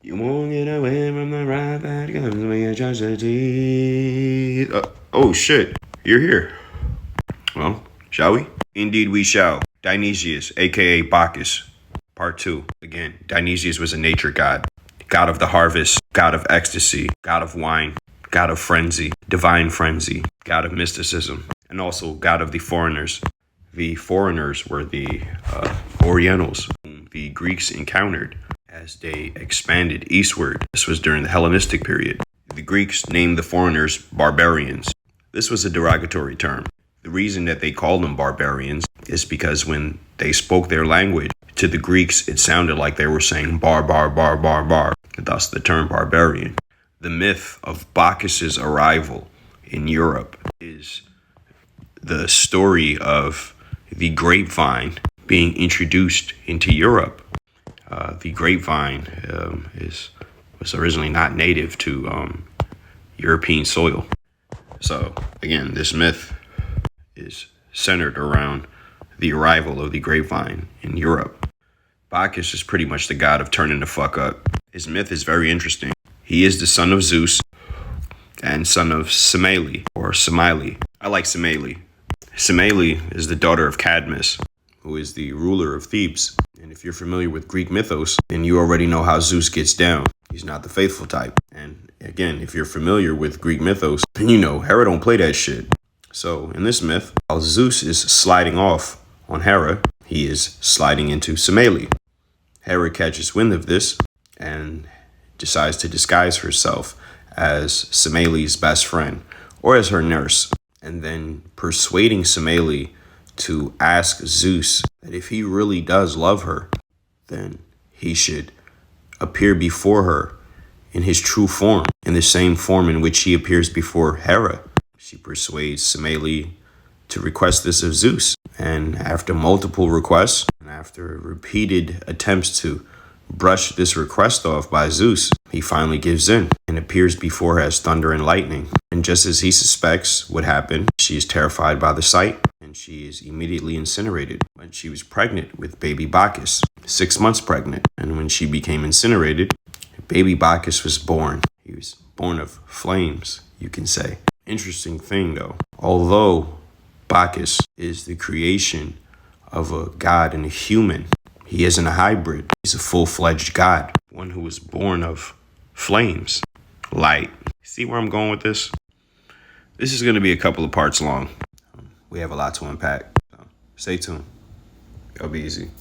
You won't get away from the wrath that comes when you judge the deed. Oh shit, you're here. Well, shall we? Indeed we shall. Dionysius, aka Bacchus. Part 2. Again, Dionysius was a nature god. God of the harvest, god of ecstasy, god of wine, god of frenzy, divine frenzy, god of mysticism, and also god of the foreigners. The foreigners were the Orientals, whom the Greeks encountered as they expanded eastward. This was during the Hellenistic period. The Greeks named the foreigners barbarians. This was a derogatory term. The reason that they called them barbarians is because when they spoke their language, to the Greeks, it sounded like they were saying bar, bar, bar, bar, bar, thus the term barbarian. The myth of Bacchus's arrival in Europe is the story of the grapevine being introduced into Europe. The grapevine was originally not native to European soil. So again, this myth is centered around the arrival of the grapevine in Europe. Bacchus is pretty much the god of turning the fuck up. His myth is very interesting. He is the son of Zeus and son of Semele, or Semele. I like Semele. Semele is the daughter of Cadmus, who is the ruler of Thebes. And if you're familiar with Greek mythos, then you already know how Zeus gets down. He's not the faithful type. And again, if you're familiar with Greek mythos, then you know Hera don't play that shit. So in this myth, while Zeus is sliding off on Hera, he is sliding into Semele. Hera catches wind of this and decides to disguise herself as Semele's best friend or as her nurse, and then persuading Semele to ask Zeus that if he really does love her, then he should appear before her in his true form, in the same form in which he appears before Hera. She persuades Semele to request this of Zeus, and after multiple requests, and after repeated attempts to brush this request off by Zeus, he finally gives in and appears before her as thunder and lightning. And just as he suspects would happen, she is terrified by the sight, and she is immediately incinerated. When she was pregnant with baby Bacchus, 6 months pregnant, and when she became incinerated, baby Bacchus was born. He was born of flames, you can say. Interesting thing though, although Bacchus is the creation of a god and a human, he isn't a hybrid. He's a full-fledged god, one who was born of flames, light. See where I'm going with this? This is going to be a couple of parts long. We have a lot to unpack. So stay tuned. It'll be easy.